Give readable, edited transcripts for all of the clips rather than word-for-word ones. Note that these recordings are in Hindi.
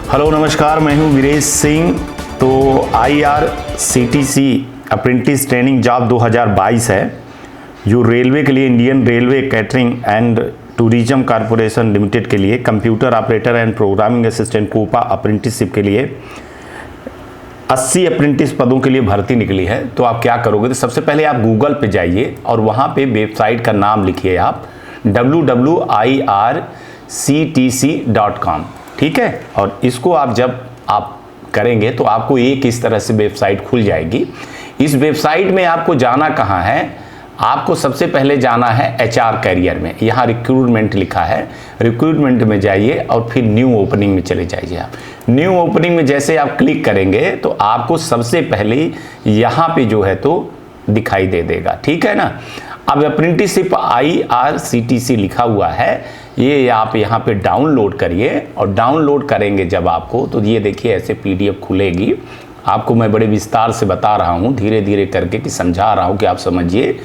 हेलो नमस्कार, मैं हूं वीरेश सिंह। तो IRCTC अप्रेंटिस ट्रेनिंग जॉब 2022 है जो रेलवे के लिए, Indian Railway Catering and Tourism Corporation Limited के लिए computer operator and programming assistant COPA apprenticeship के लिए 80 अप्रेंटिस पदों के लिए भर्ती निकली है। तो आप क्या करोगे, तो सबसे पहले आप गूगल पे जाइए और वहाँ पे वेबसाइट का नाम लिखिए आप www.irctc.com, ठीक है। और इसको आप जब आप करेंगे तो आपको एक इस तरह से वेबसाइट खुल जाएगी। इस वेबसाइट में आपको जाना कहाँ है, आपको सबसे पहले जाना है HR कैरियर में। यहाँ रिक्रूटमेंट लिखा है, रिक्रूटमेंट में जाइए और फिर न्यू ओपनिंग में चले जाइए। आप न्यू ओपनिंग में जैसे आप क्लिक करेंगे तो आपको सबसे पहले यहाँ पे जो है तो दिखाई दे देगा, ठीक है ना। अब अप्रेंटिसशिप IRCTC लिखा हुआ है, ये आप यहाँ पे डाउनलोड करिए। और डाउनलोड करेंगे जब आपको, तो ये देखिए ऐसे PDF खुलेगी। आपको मैं बड़े विस्तार से बता रहा हूँ, धीरे धीरे करके कि समझा रहा हूँ कि आप समझिए।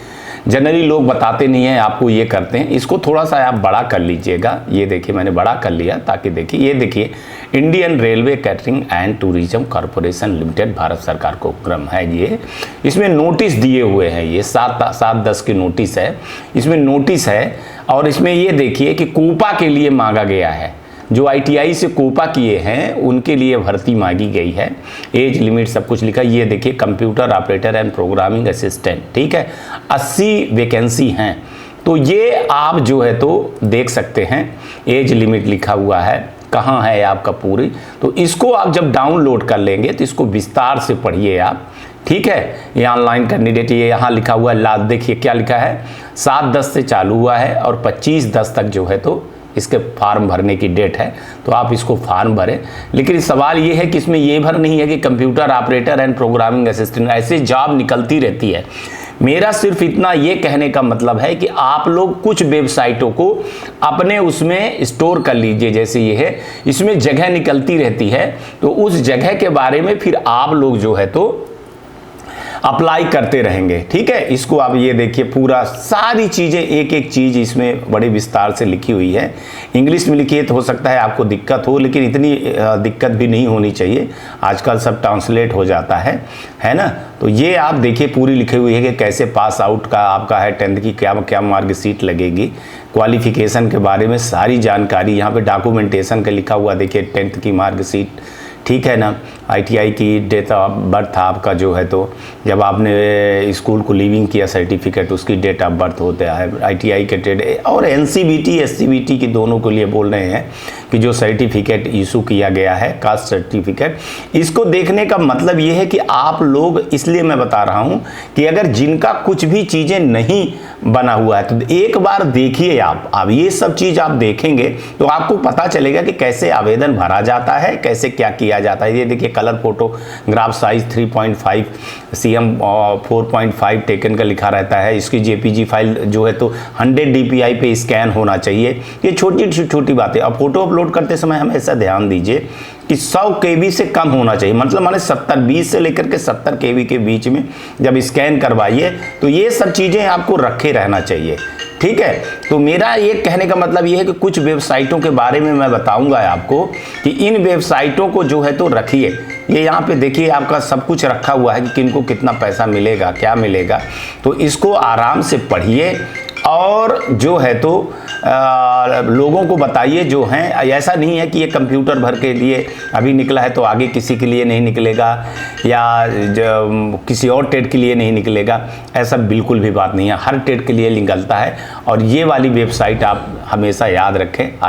जनरली लोग बताते नहीं हैं, आपको ये करते हैं। इसको थोड़ा सा आप बड़ा कर लीजिएगा। ये देखिए मैंने बड़ा कर लिया ताकि देखिए, ये देखिए Indian Railway Catering and Tourism Corporation limited, Bharat सरकार को उपक्रम है ये। इसमें नोटिस दिए हुए हैं, ये 7/10 की नोटिस है। इसमें नोटिस है और इसमें ये देखिए कि कोपा के लिए मांगा गया है। जो ITI से कोपा किए हैं उनके लिए भर्ती मांगी गई है। एज लिमिट सब कुछ लिखा, ये देखिए computer operator and programming assistant, ठीक है। 80 वैकेंसी हैं। तो ये आप जो है तो देख सकते हैं, एज लिमिट लिखा हुआ है, कहाँ है आपका पूरी। तो इसको आप जब डाउनलोड कर लेंगे तो इसको विस्तार से पढ़िए आप, ठीक है। ये ऑनलाइन कैंडिडेट, ये यहाँ लिखा हुआ है, देखिए क्या लिखा है, 7/10 से चालू हुआ है और 25/10 तक जो है तो इसके फॉर्म भरने की डेट है। तो आप इसको फॉर्म भरें। लेकिन सवाल ये है कि इसमें ये भर नहीं है कि computer operator and programming assistant, ऐसे जॉब निकलती रहती है। मेरा सिर्फ इतना ये कहने का मतलब है कि आप लोग कुछ वेबसाइटों को अपने उसमें स्टोर कर लीजिए। जैसे ये है, इसमें जगह निकलती रहती है, तो उस जगह के बारे में फिर आप लोग जो है तो अप्लाई करते रहेंगे, ठीक है। इसको आप ये देखिए, पूरा सारी चीज़ें, एक एक चीज़ इसमें बड़े विस्तार से लिखी हुई है। इंग्लिश में लिखी है तो हो सकता है आपको दिक्कत हो, लेकिन इतनी दिक्कत भी नहीं होनी चाहिए। आजकल सब ट्रांसलेट हो जाता है ना। तो ये आप देखिए पूरी लिखी हुई है कि कैसे पास आउट का आपका है, 10th की क्या क्या मार्कशीट लगेगी, क्वालिफिकेशन के बारे में सारी जानकारी। यहाँ पे डॉक्यूमेंटेशन का लिखा हुआ देखिए, 10th की मार्कशीट, ठीक है ना। ITI की डेट ऑफ बर्थ आपका जो है तो जब आपने स्कूल को लीविंग किया सर्टिफिकेट, उसकी डेट ऑफ बर्थ होता है। ITI के डेट और NCBT SCBT की दोनों के लिए बोल रहे हैं कि जो सर्टिफिकेट इशू किया गया है, कास्ट सर्टिफिकेट, इसको देखने का मतलब ये है कि आप लोग, इसलिए मैं बता रहा हूँ कि अगर जिनका कुछ भी चीज़ें नहीं बना हुआ है तो एक बार देखिए आप। अब ये सब चीज़ आप देखेंगे तो आपको पता चलेगा कि कैसे आवेदन भरा जाता है, कैसे क्या किया जाता है। ये देखिए colour photograph size 3.5 cm 4.5 taken का लिखा रहता है। इसकी JPG फाइल जो है तो 100 DPI पे स्कैन होना चाहिए। ये छोटी छोटी बातें। अब फोटो अपलोड करते समय हमेशा ध्यान दीजिए कि 100 KB से कम होना चाहिए, मतलब माने 20 से लेकर के 70 KB के बीच में जब स्कैन करवाइए तो ये सब चीज़ें आपको रखे रहना चाहिए, ठीक है। तो मेरा ये कहने का मतलब ये है कि कुछ वेबसाइटों के बारे में मैं बताऊंगा आपको कि इन वेबसाइटों को जो है तो रखिए। ये यहाँ पे देखिए आपका सब कुछ रखा हुआ है कि किनको कितना पैसा मिलेगा, क्या मिलेगा। तो इसको आराम से पढ़िए और जो है तो लोगों को बताइए जो हैं। ऐसा नहीं है कि ये कंप्यूटर भर के लिए अभी निकला है तो आगे किसी के लिए नहीं निकलेगा या किसी और टेट के लिए नहीं निकलेगा, ऐसा बिल्कुल भी बात नहीं है। हर टेट के लिए निकलता है। और ये वाली वेबसाइट आप हमेशा याद रखें,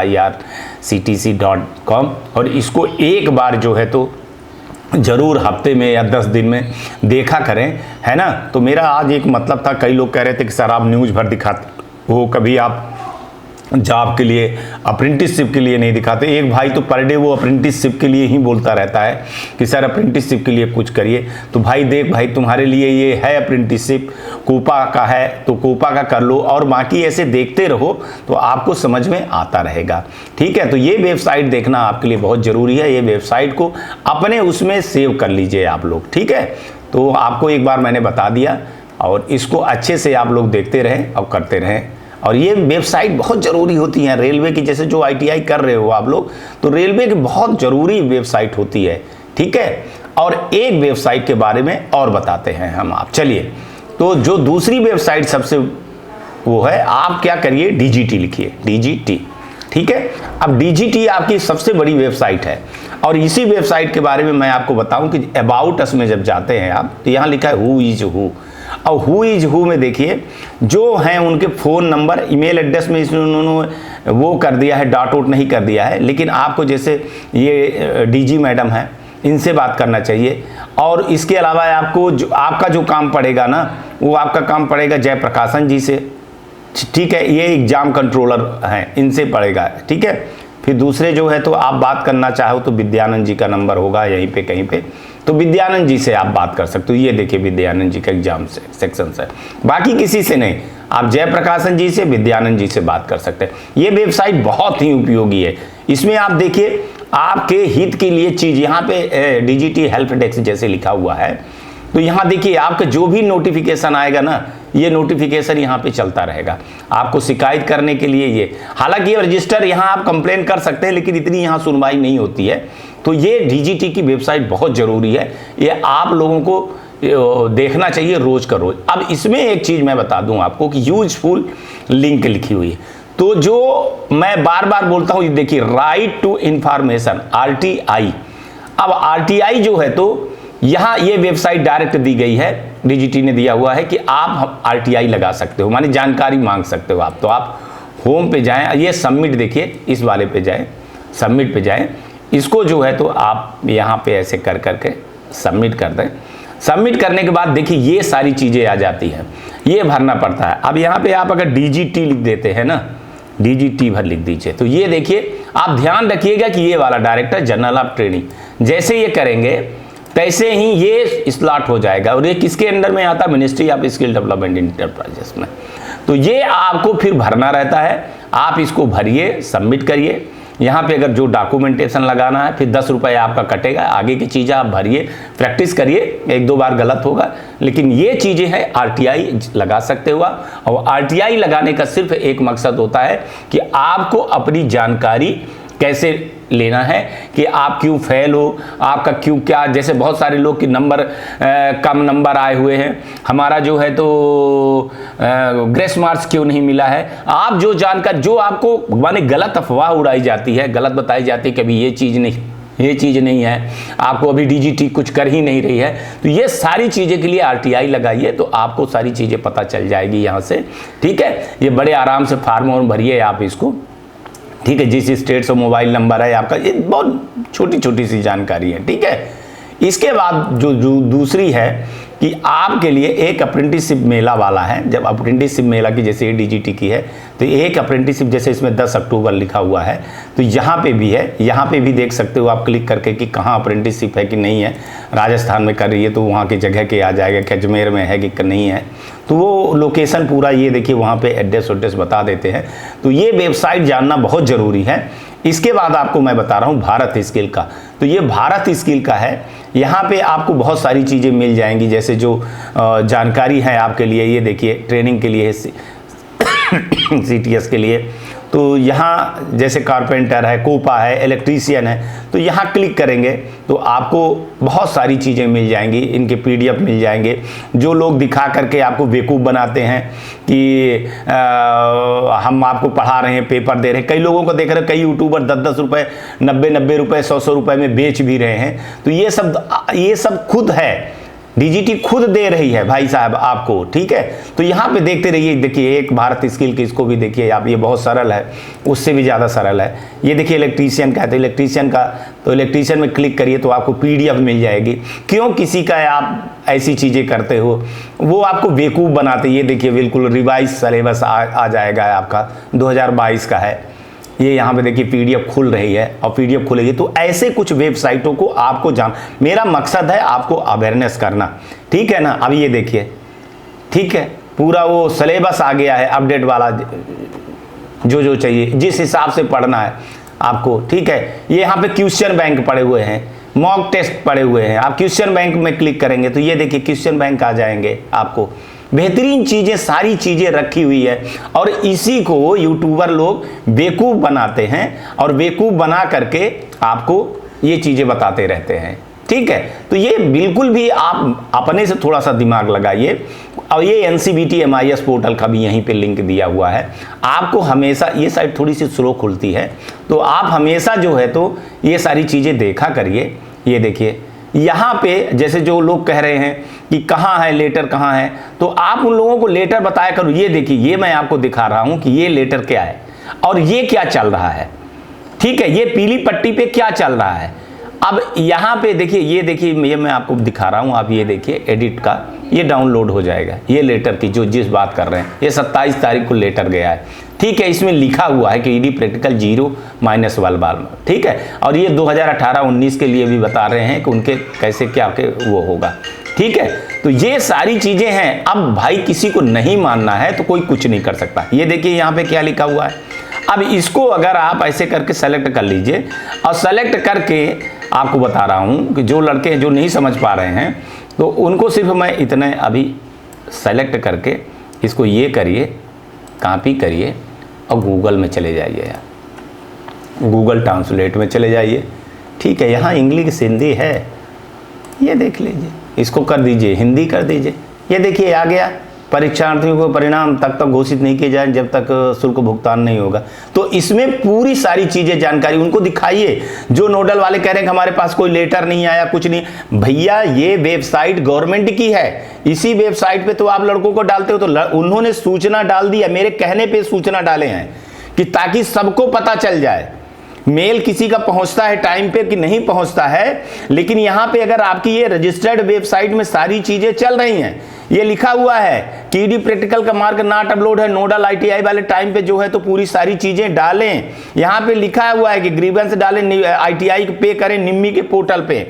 irctc.com, और इसको एक बार जो है तो ज़रूर हफ्ते में या 10 दिन में देखा करें, है ना। तो मेरा आज एक मतलब था, कई लोग कह रहे थे कि सर आप न्यूज़ भर दिखाते हो, कभी आप जॉब के लिए, अप्रेंटिसशिप के लिए नहीं दिखाते। एक भाई तो पर डे वो अप्रेंटिसशिप के लिए ही बोलता रहता है कि सर अप्रेंटिसशिप के लिए कुछ करिए। तो भाई देख भाई, तुम्हारे लिए ये है अप्रेंटिसशिप, कोपा का है तो कोपा का कर लो, और बाकी ऐसे देखते रहो तो आपको समझ में आता रहेगा, ठीक है। तो ये वेबसाइट देखना आपके लिए बहुत ज़रूरी है। ये वेबसाइट को अपने उसमें सेव कर लीजिए आप लोग, ठीक है। तो आपको एक बार मैंने बता दिया और इसको अच्छे से आप लोग देखते रहें और करते रहें। और ये वेबसाइट बहुत ज़रूरी होती हैं रेलवे की, जैसे जो ITI कर रहे हो आप लोग, तो रेलवे की बहुत ज़रूरी वेबसाइट होती है, ठीक है। और एक वेबसाइट के बारे में और बताते हैं हम आप, चलिए। तो जो दूसरी वेबसाइट सबसे वो है, आप क्या करिए, DGT लिखिए, DGT, ठीक है। अब DGT आपकी सबसे बड़ी वेबसाइट है, और इसी वेबसाइट के बारे में मैं आपको बताऊं कि अबाउट अस में जब जाते हैं आप, तो यहाँ लिखा है हु इज हु। और हु इज हु में देखिए जो हैं उनके फ़ोन नंबर, ईमेल एड्रेस में इसमें उन्होंने वो कर दिया है, डॉट आउट नहीं कर दिया है, लेकिन आपको जैसे ये DG मैडम है, इनसे बात करना चाहिए। और इसके अलावा आपको जो आपका जो काम पड़ेगा ना, वो आपका काम पड़ेगा जयप्रकाशन जी से, ठीक है। ये एग्जाम कंट्रोलर हैं, इनसे पड़ेगा, ठीक है। फिर दूसरे जो है तो आप बात करना चाहो तो विद्यानंद जी का नंबर होगा यहीं पे कहीं पे, तो विद्यानंद जी से आप बात कर सकते हो। ये देखिए विद्यानंद जी का एग्जाम से सेक्शन से, बाकी किसी से नहीं, आप जयप्रकाशन जी से, विद्यानंद जी से बात कर सकते हैं। ये वेबसाइट बहुत ही उपयोगी है। इसमें आप देखिए आपके हित के लिए चीज़, यहाँ पे DGT हेल्प डेस्क जैसे लिखा हुआ है, तो यहाँ देखिए आपका जो भी नोटिफिकेशन आएगा ना, ये नोटिफिकेशन यहाँ पे चलता रहेगा आपको शिकायत करने के लिए। ये हालांकि ये रजिस्टर यहाँ आप कंप्लेन कर सकते हैं, लेकिन इतनी यहाँ सुनवाई नहीं होती है। तो ये DGT की वेबसाइट बहुत ज़रूरी है, ये आप लोगों को देखना चाहिए रोज़ का रोज़। अब इसमें एक चीज़ मैं बता दूँ आपको कि यूजफुल लिंक लिखी हुई है, तो जो मैं बार बार बोलता हूँ, देखिए राइट टू इंफॉर्मेशन, RTI। अब RTI जो है तो यहाँ ये वेबसाइट डायरेक्ट दी गई है, DGT ने दिया हुआ है कि आप RTI लगा सकते हो, माने जानकारी मांग सकते हो आप। तो आप होम पे जाएं, ये सबमिट देखिए, इस वाले पे जाएं, सबमिट पे जाएं, इसको जो है तो आप यहाँ पे ऐसे कर करके सबमिट कर दें। सबमिट करने के बाद देखिए ये सारी चीज़ें आ जाती हैं, ये भरना पड़ता है। अब यहाँ पे आप अगर DGT लिख देते हैं ना, DGT भर लिख दीजिए, तो ये देखिए आप ध्यान रखिएगा कि ये वाला डायरेक्टर जनरल ऑफ ट्रेनिंग, जैसे ये करेंगे तैसे ही ये स्लॉट हो जाएगा। और ये किसके अंडर में आता है, ministry of skill development enterprises में। तो ये आपको फिर भरना रहता है, आप इसको भरिए, सबमिट करिए। यहाँ पे अगर जो डॉक्यूमेंटेशन लगाना है, फिर 10 रुपये आपका कटेगा। आगे की चीज़ें आप भरिए, प्रैक्टिस करिए, 1-2 बार गलत होगा, लेकिन ये चीज़ें हैं RTI लगा सकते हो आप। और RTI लगाने का सिर्फ एक मकसद होता है कि आपको अपनी जानकारी कैसे लेना है, कि आप क्यों फेल हो, आपका क्यों क्या, जैसे बहुत सारे लोग की नंबर कम नंबर आए हुए हैं, हमारा जो है तो ग्रेस मार्क्स क्यों नहीं मिला है। आप जो जानकर, जो आपको माने गलत अफवाह उड़ाई जाती है, गलत बताई जाती है, कभी ये चीज़ नहीं, ये चीज़ नहीं है, आपको अभी DGT कुछ कर ही नहीं रही है, तो ये सारी चीज़ें के लिए RTI लगाइए, तो आपको सारी चीज़ें पता चल जाएगी यहाँ से, ठीक है। ये बड़े आराम से फार्म भरिए आप इसको, ठीक है। जिस स्टेट से मोबाइल नंबर है आपका, ये बहुत छोटी छोटी सी जानकारी है, ठीक है। इसके बाद जो दूसरी है कि आपके लिए एक अप्रेंटिसशिप मेला वाला है। जब अप्रेंटिसशिप मेला की जैसे ये DGT की है, तो एक अप्रेंटिसशिप जैसे इसमें 10 अक्टूबर लिखा हुआ है, तो यहाँ पे भी है, यहाँ पे भी देख सकते हो आप क्लिक करके कि कहाँ अप्रेंटिसशिप है कि नहीं है। राजस्थान में कर रही है तो वहाँ की जगह के आ जाएगा, कि अजमेर में है कि नहीं है, तो वो लोकेशन पूरा ये देखिए वहाँ पे एड्रेस बता देते हैं। तो ये वेबसाइट जानना बहुत ज़रूरी है। इसके बाद आपको मैं बता रहा हूँ भारत स्किल का, तो ये भारत स्किल का है। यहाँ पे आपको बहुत सारी चीज़ें मिल जाएंगी, जैसे जो जानकारी है आपके लिए, ये देखिए ट्रेनिंग के लिए CTS के लिए, तो यहाँ जैसे कारपेंटर है, कोपा है, इलेक्ट्रीशियन है, तो यहाँ क्लिक करेंगे तो आपको बहुत सारी चीज़ें मिल जाएंगी, इनके PDF मिल जाएंगे। जो लोग दिखा करके आपको बेवकूफ़ बनाते हैं कि हम आपको पढ़ा रहे हैं, पेपर दे रहे हैं, कई लोगों को देख रहे हैं, कई यूट्यूबर 10-10 रुपये, 90-90 रुपये, 100-100 रुपये में बेच भी रहे हैं। तो ये सब खुद है, DGT खुद दे रही है भाई साहब आपको, ठीक है। तो यहाँ पे देखते रहिए, देखिए एक भारत स्किल की, इसको भी देखिए आप, ये बहुत सरल है, उससे भी ज़्यादा सरल है। ये देखिए इलेक्ट्रीशियन का है, तो इलेक्ट्रीशियन का, तो इलेक्ट्रीशियन में क्लिक करिए तो आपको PDF मिल जाएगी। क्यों किसी का आप ऐसी चीज़ें करते हो, वो आपको बेवकूफ़ बनाते। ये देखिए बिल्कुल रिवाइज सिलेबस आ जाएगा आपका, 2022 का है। ये यहाँ पे देखिए PDF खुल रही है, और PDF खुलेगी तो ऐसे कुछ वेबसाइटों को आपको मेरा मकसद है आपको अवेयरनेस करना, ठीक है ना। अब ये देखिए, ठीक है, पूरा वो सिलेबस आ गया है अपडेट वाला, जो चाहिए जिस हिसाब से पढ़ना है आपको, ठीक है। ये यहाँ पे क्वेश्चन बैंक पड़े हुए हैं, मॉक टेस्ट पड़े हुए हैं। आप क्वेश्चन बैंक में क्लिक करेंगे तो ये देखिए क्वेश्चन बैंक आ जाएंगे आपको, बेहतरीन चीजें, सारी चीजें रखी हुई है। और इसी को यूट्यूबर लोग बेवकूफ बनाते हैं और बेवकूफ बना करके आपको ये चीजें बताते रहते हैं। ठीक है, तो ये बिल्कुल भी आप अपने से थोड़ा सा दिमाग लगाइए। और ये NCBT MIS पोर्टल का भी यहीं पे लिंक दिया हुआ है। आपको हमेशा, ये साइट थोड़ी सी स्लो खुलती है, तो आप हमेशा जो है तो ये सारी चीज़ें देखा करिए। ये देखिए यहाँ पे जैसे जो लोग कह रहे हैं कि कहाँ है लेटर, कहाँ है, तो आप उन लोगों को लेटर बताया करो। ये देखिए, ये मैं आपको दिखा रहा हूँ कि ये लेटर क्या है और ये क्या चल रहा है। ठीक है, ये पीली पट्टी पे क्या चल रहा है। अब यहाँ पे देखिए, ये देखिए, ये मैं आपको दिखा रहा हूँ, आप ये देखिए एडिट का, ये डाउनलोड हो जाएगा। ये लेटर की जो जिस बात कर रहे हैं, ये 27 तारीख को लेटर गया है। ठीक है, इसमें लिखा हुआ है कि ED प्रैक्टिकल 0-1 बार। ठीक है, और ये 2018-19 के लिए भी बता रहे हैं कि उनके कैसे क्या के वो होगा। ठीक है, तो ये सारी चीजें हैं। अब भाई किसी को नहीं मानना है तो कोई कुछ नहीं कर सकता। ये देखिए यहाँ पे क्या लिखा हुआ है। अब इसको अगर आप ऐसे करके सेलेक्ट कर लीजिए, और सेलेक्ट करके आपको बता रहा हूं कि जो लड़के जो नहीं समझ पा रहे हैं तो उनको सिर्फ मैं इतने अभी सेलेक्ट करके इसको ये करिए, कॉपी करिए और गूगल में चले जाइए, यार गूगल ट्रांसलेट में चले जाइए। ठीक है, यहाँ इंग्लिश हिंदी है, ये देख लीजिए, इसको कर दीजिए हिंदी कर दीजिए। ये देखिए आ गया, परीक्षार्थियों को परिणाम तब तक घोषित नहीं किए जाए जब तक शुल्क भुगतान नहीं होगा। तो इसमें पूरी सारी चीजें जानकारी उनको दिखाइए। जो नोडल वाले कह रहे हैं कि हमारे पास कोई लेटर नहीं आया, कुछ नहीं, भैया ये वेबसाइट गवर्नमेंट की है। इसी वेबसाइट पे तो आप लड़कों को डालते हो, तो उन्होंने सूचना डाल दी है, मेरे कहने पे सूचना डाले हैं कि ताकि सबको पता चल जाए। मेल किसी का पहुंचता है टाइम पे कि नहीं पहुंचता है, लेकिन यहां पे अगर आपकी ये रजिस्टर्ड वेबसाइट में सारी चीजें चल रही हैं, ये लिखा हुआ है कि ED प्रैक्टिकल का मार्क नॉट अपलोड है, नोडल ITI वाले टाइम पे जो है तो पूरी सारी चीजें डालें। यहां पे लिखा हुआ है कि ग्रीवेंस डालें, ITI पे करें निम्मी के पोर्टल पे,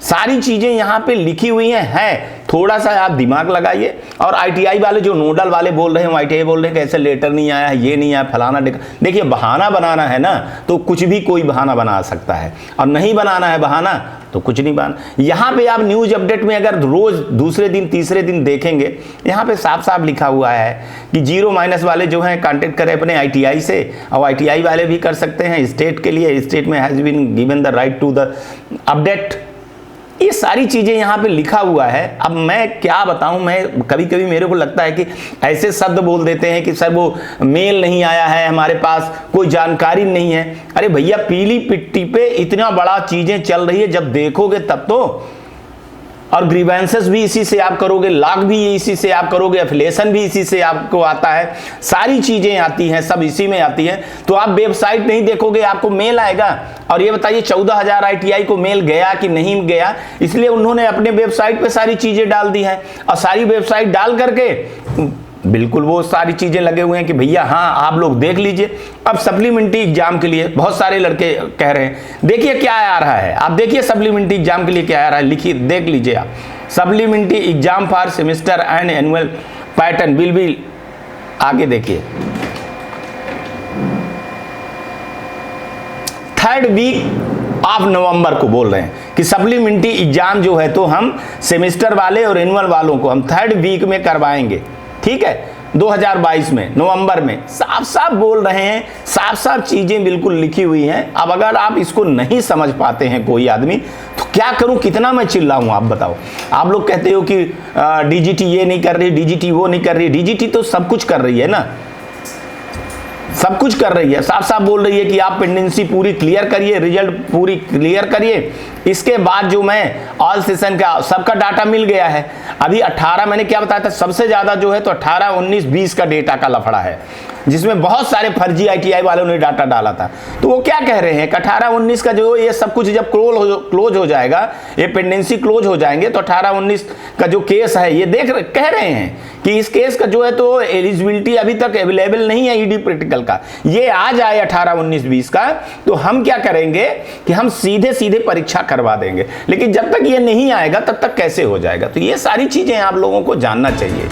सारी चीजें यहाँ पे लिखी हुई हैं। थोड़ा सा आप दिमाग लगाइए। और ITI वाले जो नोडल वाले बोल रहे हैं, ITI बोल रहे हैं कि ऐसे लेटर नहीं आया है, ये नहीं आया, फलाना। देखिए बहाना बनाना है ना तो कुछ भी कोई बहाना बना सकता है, और नहीं बनाना है बहाना तो कुछ नहीं बनाना। यहाँ पे आप न्यूज अपडेट में अगर रोज दूसरे दिन तीसरे दिन देखेंगे, यहाँ पे साफ साफ लिखा हुआ है कि 0- वाले जो हैं कांटेक्ट करें अपने ITI से, और ITI वाले भी कर सकते हैं स्टेट के लिए। स्टेट में has been given the right to the update. ये सारी चीजें यहाँ पे लिखा हुआ है। अब मैं क्या बताऊं, मैं कभी कभी मेरे को लगता है कि ऐसे शब्द बोल देते हैं कि सर वो मेल नहीं आया है, हमारे पास कोई जानकारी नहीं है। अरे भैया पीली पिट्टी पे इतना बड़ा चीजें चल रही है, जब देखोगे तब तो। और ग्रीवेंसेस भी इसी से आप करोगे, लॉग भी इसी से आप करोगे, एफिलिएशन भी इसी से आपको आता है, सारी चीजें आती हैं, सब इसी में आती हैं। तो आप वेबसाइट नहीं देखोगे, आपको मेल आएगा। और ये बताइए 14,000 ITI को मेल गया कि नहीं गया, इसलिए उन्होंने अपने वेबसाइट पे सारी चीजें डाल दी हैं। और सारी वेबसाइट डाल करके बिल्कुल वो सारी चीजें लगे हुए हैं कि भैया हाँ आप लोग देख लीजिए। अब सप्लीमेंट्री एग्जाम के लिए बहुत सारे लड़के कह रहे हैं, देखिए क्या आ रहा है, आप देखिए सप्लीमेंट्री एग्जाम के लिए क्या आ रहा है, लिखिए देख लीजिए आप। Supplementary exam for semester and annual pattern will be, आगे देखिए 3rd वीक ऑफ नवंबर को बोल रहे हैं कि सप्लीमेंट्री एग्जाम जो है तो हम सेमेस्टर वाले और एनुअल वालों को हम 3rd वीक में करवाएंगे। ठीक है, 2022 में नवंबर में। साफ साफ बोल रहे हैं, साफ साफ चीजें बिल्कुल लिखी हुई हैं। अब अगर आप इसको नहीं समझ पाते हैं कोई आदमी, तो क्या करूं, कितना मैं चिल्लाऊं, आप बताओ। आप लोग कहते हो कि DGT ये नहीं कर रही, DGT वो नहीं कर रही। DGT तो सब कुछ कर रही है ना, सब कुछ कर रही है। साफ साफ बोल रही है कि आप पेंडेंसी पूरी क्लियर करिए, रिजल्ट पूरी क्लियर करिए। इसके बाद जो मैं ऑल सेशन का सबका डाटा मिल गया है। अभी 18 मैंने क्या बताया था, सबसे ज्यादा जो है तो 18, 19, 20 का डेटा का लफड़ा है, जिसमें बहुत सारे फर्जी ITI वालों ने डाटा डाला था। तो वो क्या कह रहे हैं कि 18, 19 का जो ये सब कुछ जब क्लोज हो जाएगा, ये पेंडेंसी क्लोज हो जाएंगे, तो 18, 19 का जो केस है ये कह रहे हैं कि इस केस का जो है तो एलिजिबिलिटी अभी तक अवेलेबल नहीं है ED प्रैक्टिकल का। ये आ जाए 18, 19, 20 का, तो हम क्या करेंगे कि हम सीधे सीधे परीक्षा करवा देंगे। लेकिन जब तक ये नहीं आएगा तब तक कैसे हो जाएगा। तो ये सारी चीजें आप लोगों को जानना चाहिए।